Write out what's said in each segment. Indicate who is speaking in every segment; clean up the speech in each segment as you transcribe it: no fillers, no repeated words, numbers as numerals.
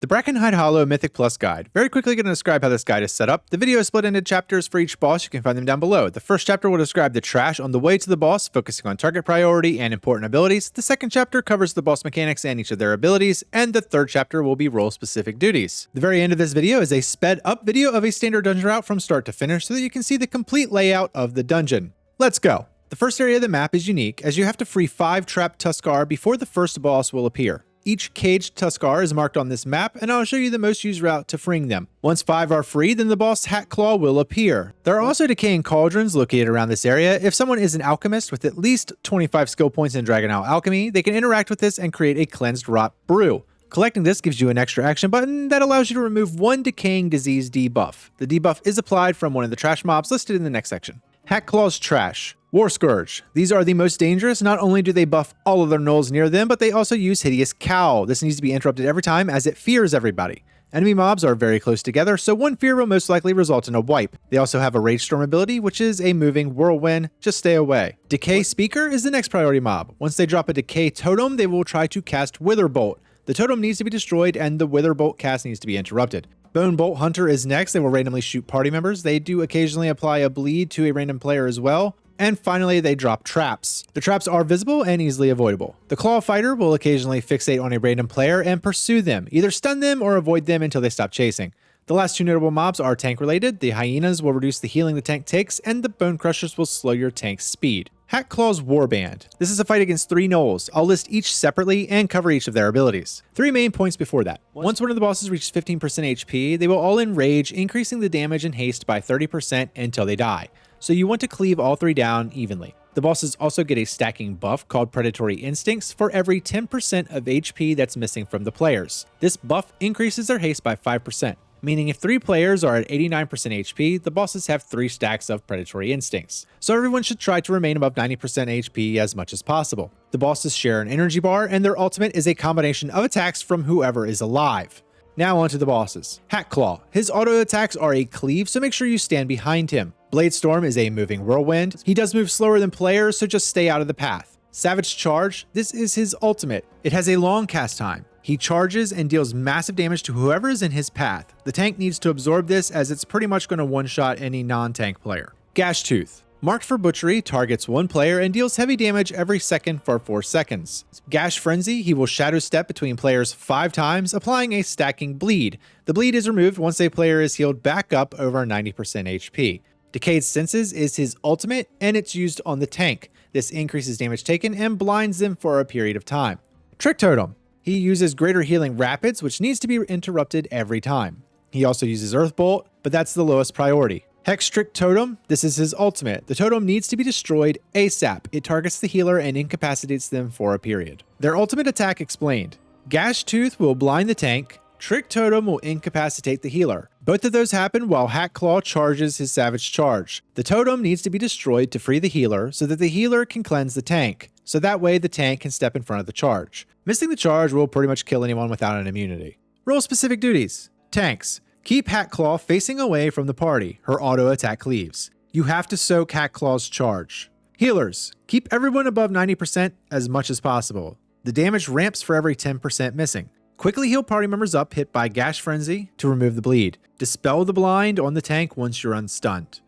Speaker 1: The BrackenHide Hollow Mythic Plus guide. Very quickly going to describe how this guide is set up. The video is split into chapters for each boss. You can find them down below. The first chapter will describe the trash on the way to the boss, focusing on target priority and important abilities. The second chapter covers the boss mechanics and each of their abilities, and the third chapter will be role-specific duties. The very end of this video is a sped-up video of a standard dungeon route from start to finish so that you can see the complete layout of the dungeon. Let's go! The first area of the map is unique, as you have to free 5 trapped Tuskar before the first boss will appear. Each caged Tuskar is marked on this map, and I'll show you the most used route to freeing them. Once 5 are free, then the boss Hackclaw will appear. There are also decaying cauldrons located around this area. If someone is an alchemist with at least 25 skill points in Dragonhowl Alchemy, they can interact with this and create a cleansed rot brew. Collecting this gives you an extra action button that allows you to remove one decaying disease debuff. The debuff is applied from one of the trash mobs listed in the next section. Hackclaw's Trash. War Scourge. These are the most dangerous. Not only do they buff all of their gnolls near them, but they also use Hideous Cowl. This needs to be interrupted every time as it fears everybody. Enemy mobs are very close together, so one fear will most likely result in a wipe. They also have a Rage Storm ability, which is a moving whirlwind. Just stay away. Decay Speaker is the next priority mob. Once they drop a Decay Totem, they will try to cast Witherbolt. The totem needs to be destroyed and the Witherbolt cast needs to be interrupted. Bone Bolt Hunter is next. They will randomly shoot party members. They do occasionally apply a bleed to a random player as well. And finally, they drop traps. The traps are visible and easily avoidable. The Claw Fighter will occasionally fixate on a random player and pursue them, either stun them or avoid them until they stop chasing. The last 2 notable mobs are tank related. The Hyenas will reduce the healing the tank takes, and the Bone Crushers will slow your tank's speed. Hackclaws Warband. This is a fight against 3 gnolls. I'll list each separately and cover each of their abilities. 3 main points before that. Once one of the bosses reaches 15% HP, they will all enrage, increasing the damage and haste by 30% until they die. So you want to cleave all 3 down evenly. The bosses also get a stacking buff called Predatory Instincts for every 10% of HP that's missing from the players. This buff increases their haste by 5%, meaning if 3 players are at 89% HP, the bosses have 3 stacks of Predatory Instincts. So everyone should try to remain above 90% HP as much as possible. The bosses share an energy bar, and their ultimate is a combination of attacks from whoever is alive. Now onto the bosses. Hackclaw. His auto attacks are a cleave, so make sure you stand behind him. Blade Storm is a moving whirlwind. He does move slower than players, so just stay out of the path. Savage Charge. This is his ultimate. It has a long cast time. He charges and deals massive damage to whoever is in his path. The tank needs to absorb this as it's pretty much going to one-shot any non-tank player. Gash Tooth. Marked for butchery, targets 1 player and deals heavy damage every second for 4 seconds. Gash Frenzy, he will shadow step between players 5 times, applying a stacking bleed. The bleed is removed once a player is healed back up over 90% HP. Decayed Senses is his ultimate, and it's used on the tank. This increases damage taken and blinds them for a period of time. Trick Totem. He uses Greater Healing Rapids, which needs to be interrupted every time. He also uses Earth Bolt, but that's the lowest priority. Hex Trick Totem, this is his ultimate. The totem needs to be destroyed ASAP. It targets the healer and incapacitates them for a period. Their ultimate attack explained. Gash Tooth will blind the tank. Trick Totem will incapacitate the healer. Both of those happen while Hackclaw charges his Savage Charge. The totem needs to be destroyed to free the healer so that the healer can cleanse the tank. So that way the tank can step in front of the charge. Missing the charge will pretty much kill anyone without an immunity. Role-specific duties. Tanks. Keep Hackclaw facing away from the party. Her auto-attack cleaves. You have to soak Hackclaw's charge. Healers. Keep everyone above 90% as much as possible. The damage ramps for every 10% missing. Quickly heal party members up hit by Gash Frenzy to remove the bleed. Dispel the blind on the tank once you're unstunned.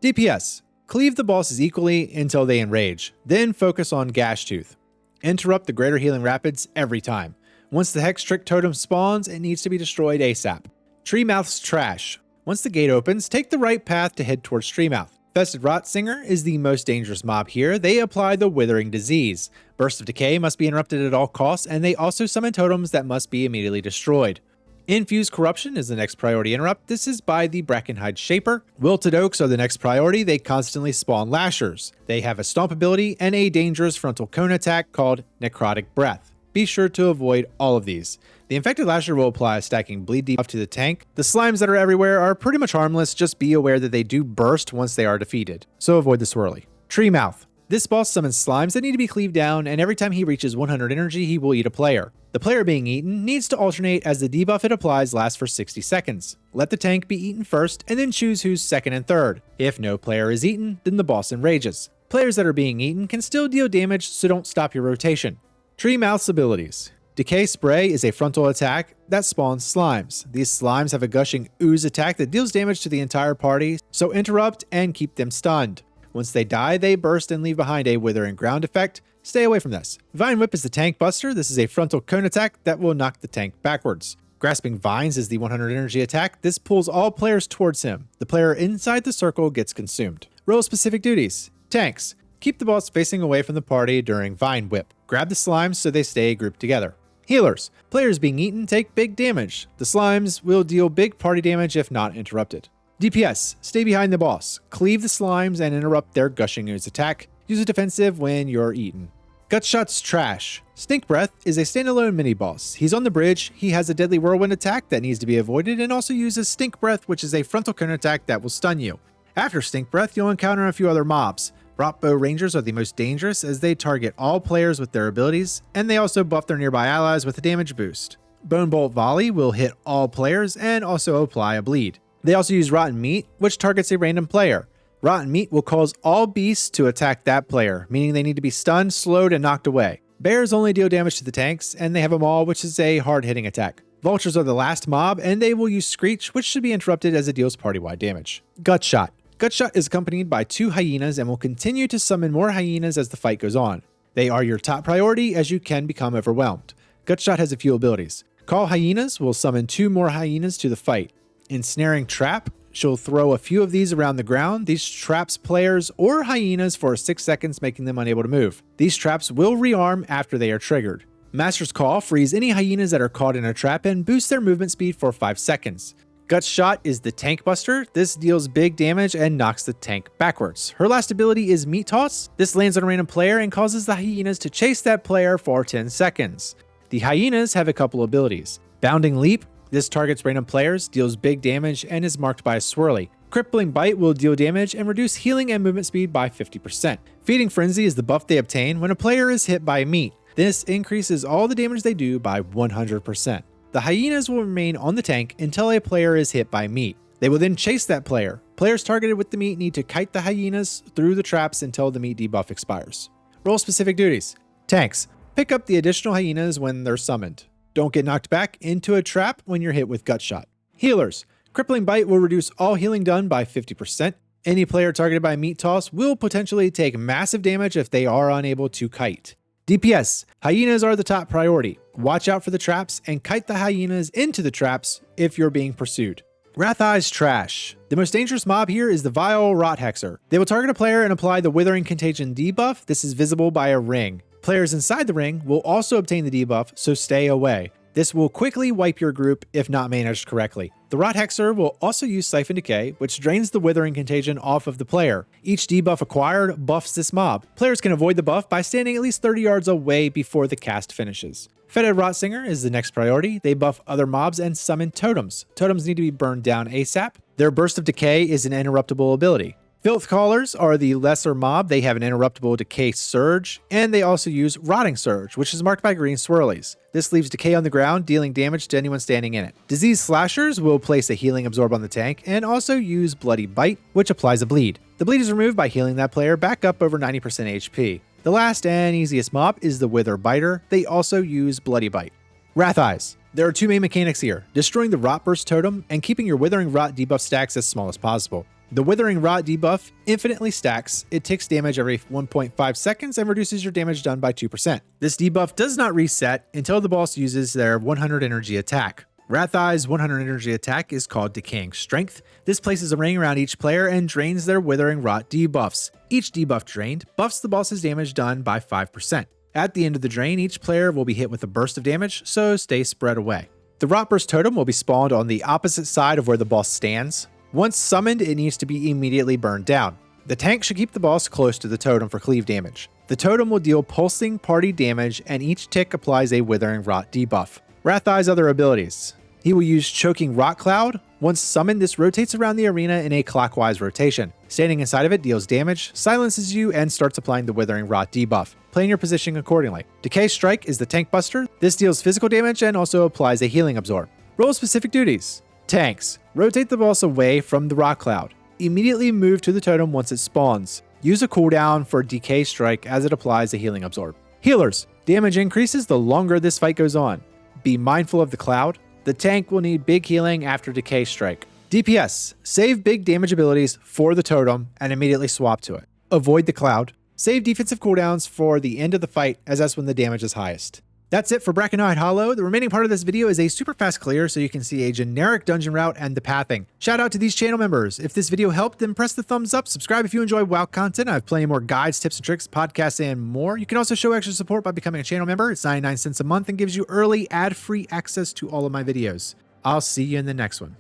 Speaker 1: DPS. Cleave the bosses equally until they enrage. Then focus on Gash Tooth. Interrupt the Greater Healing Rapids every time. Once the Hex Trick Totem spawns, it needs to be destroyed ASAP. Treemouth's Trash. Once the gate opens, take the right path to head towards Treemouth. Infested Rot Singer is the most dangerous mob here. They apply the Withering Disease. Burst of Decay must be interrupted at all costs, and they also summon totems that must be immediately destroyed. Infused Corruption is the next priority interrupt. This is by the BrackenHide Shaper. Wilted Oaks are the next priority. They constantly spawn Lashers. They have a Stomp ability and a dangerous frontal cone attack called Necrotic Breath. Be sure to avoid all of these. The Infected Lasher will apply a stacking bleed debuff to the tank. The slimes that are everywhere are pretty much harmless, just be aware that they do burst once they are defeated, so avoid the swirly. Treemouth. This boss summons slimes that need to be cleaved down, and every time he reaches 100 energy, he will eat a player. The player being eaten needs to alternate as the debuff it applies lasts for 60 seconds. Let the tank be eaten first, and then choose who's second and third. If no player is eaten, then the boss enrages. Players that are being eaten can still deal damage, so don't stop your rotation. Treemouth's abilities. Decay Spray is a frontal attack that spawns slimes. These slimes have a gushing ooze attack that deals damage to the entire party, so interrupt and keep them stunned. Once they die, they burst and leave behind a withering ground effect. Stay away from this. Vine Whip is the tank buster. This is a frontal cone attack that will knock the tank backwards. Grasping Vines is the 100 energy attack. This pulls all players towards him. The player inside the circle gets consumed. Role specific duties. Tanks. Keep the boss facing away from the party during Vine Whip. Grab the slimes so they stay grouped together. Healers. Players being eaten take big damage. The slimes will deal big party damage if not interrupted. DPS. Stay behind the boss. Cleave the slimes and interrupt their gushing ooze attack. Use a defensive when you're eaten. Gutshot's trash. Stink Breath is a standalone mini-boss. He's on the bridge, he has a deadly whirlwind attack that needs to be avoided, and also uses Stink Breath, which is a frontal cone attack that will stun you. After Stink Breath, you'll encounter a few other mobs. Rotbow Rangers are the most dangerous as they target all players with their abilities, and they also buff their nearby allies with a damage boost. Bone Bolt Volley will hit all players and also apply a bleed. They also use Rotten Meat, which targets a random player. Rotten Meat will cause all beasts to attack that player, meaning they need to be stunned, slowed, and knocked away. Bears only deal damage to the tanks, and they have a maul, which is a hard-hitting attack. Vultures are the last mob, and they will use Screech, which should be interrupted as it deals party-wide damage. Gutshot. Gutshot is accompanied by 2 hyenas and will continue to summon more hyenas as the fight goes on. They are your top priority as you can become overwhelmed. Gutshot has a few abilities. Call Hyenas will summon 2 more hyenas to the fight. Ensnaring Trap. She'll throw a few of these around the ground. These traps players or hyenas for 6 seconds, making them unable to move. These traps will rearm after they are triggered. Master's Call frees any hyenas that are caught in a trap and boosts their movement speed for 5 seconds. Gutshot is the tank buster. This deals big damage and knocks the tank backwards. Her last ability is Meat Toss. This lands on a random player and causes the hyenas to chase that player for 10 seconds. The hyenas have a couple abilities. Bounding Leap. This targets random players, deals big damage, and is marked by a swirly. Crippling Bite will deal damage and reduce healing and movement speed by 50%. Feeding Frenzy is the buff they obtain when a player is hit by meat. This increases all the damage they do by 100%. The hyenas will remain on the tank until a player is hit by meat. They will then chase that player. Players targeted with the meat need to kite the hyenas through the traps until the meat debuff expires. Role specific duties. Tanks. Pick up the additional hyenas when they're summoned. Don't get knocked back into a trap when you're hit with Gutshot. Healers. Crippling Bite will reduce all healing done by 50%. Any player targeted by Meat Toss will potentially take massive damage if they are unable to kite. DPS. Hyenas are the top priority. Watch out for the traps and kite the hyenas into the traps if you're being pursued. Wratheye's trash. The most dangerous mob here is the Vile Rot Hexer. They will target a player and apply the Withering Contagion debuff. This is visible by a ring. Players inside the ring will also obtain the debuff, so stay away. This will quickly wipe your group if not managed correctly. The Rot Hexer will also use Siphon Decay, which drains the Withering Contagion off of the player. Each debuff acquired buffs this mob. Players can avoid the buff by standing at least 30 yards away before the cast finishes. Fetid Rotsinger is the next priority. They buff other mobs and summon totems. Totems need to be burned down ASAP. Their Burst of Decay is an interruptible ability. Filth Callers are the lesser mob. They have an interruptible Decay Surge, and they also use Rotting Surge, which is marked by green swirlies. This leaves decay on the ground, dealing damage to anyone standing in it. Disease Slashers will place a Healing Absorb on the tank, and also use Bloody Bite, which applies a bleed. The bleed is removed by healing that player back up over 90% HP. The last and easiest mob is the Wither Biter. They also use Bloody Bite. Wratheyes. There are 2 main mechanics here, destroying the Rot Burst totem and keeping your Withering Rot debuff stacks as small as possible. The Withering Rot debuff infinitely stacks. It takes damage every 1.5 seconds and reduces your damage done by 2%. This debuff does not reset until the boss uses their 100 energy attack. Wratheye's 100 energy attack is called Decaying Strength. This places a ring around each player and drains their Withering Rot debuffs. Each debuff drained buffs the boss's damage done by 5%. At the end of the drain, each player will be hit with a burst of damage, so stay spread away. The Rot Burst totem will be spawned on the opposite side of where the boss stands. Once summoned, it needs to be immediately burned down. The tank should keep the boss close to the totem for cleave damage. The totem will deal pulsing party damage, and each tick applies a Withering Rot debuff. Wratheye's other abilities. He will use Choking Rot Cloud. Once summoned, this rotates around the arena in a clockwise rotation. Standing inside of it deals damage, silences you, and starts applying the Withering Rot debuff. Plan your positioning accordingly. Decay Strike is the tank buster. This deals physical damage and also applies a Healing Absorb. Role specific duties. Tanks. Rotate the boss away from the Rot Cloud. Immediately move to the totem once it spawns. Use a cooldown for Decay Strike as it applies a Healing Absorb. Healers. Damage increases the longer this fight goes on. Be mindful of the cloud. The tank will need big healing after Decay Strike. DPS. Save big damage abilities for the totem and immediately swap to it. Avoid the cloud. Save defensive cooldowns for the end of the fight, as that's when the damage is highest. That's it for BrackenHide Hollow. The remaining part of this video is a super fast clear so you can see a generic dungeon route and the pathing. Shout out to these channel members. If this video helped, then press the thumbs up, subscribe if you enjoy WoW content. I have plenty more guides, tips and tricks, podcasts, and more. You can also show extra support by becoming a channel member. It's 99 cents a month and gives you early ad-free access to all of my videos. I'll see you in the next one.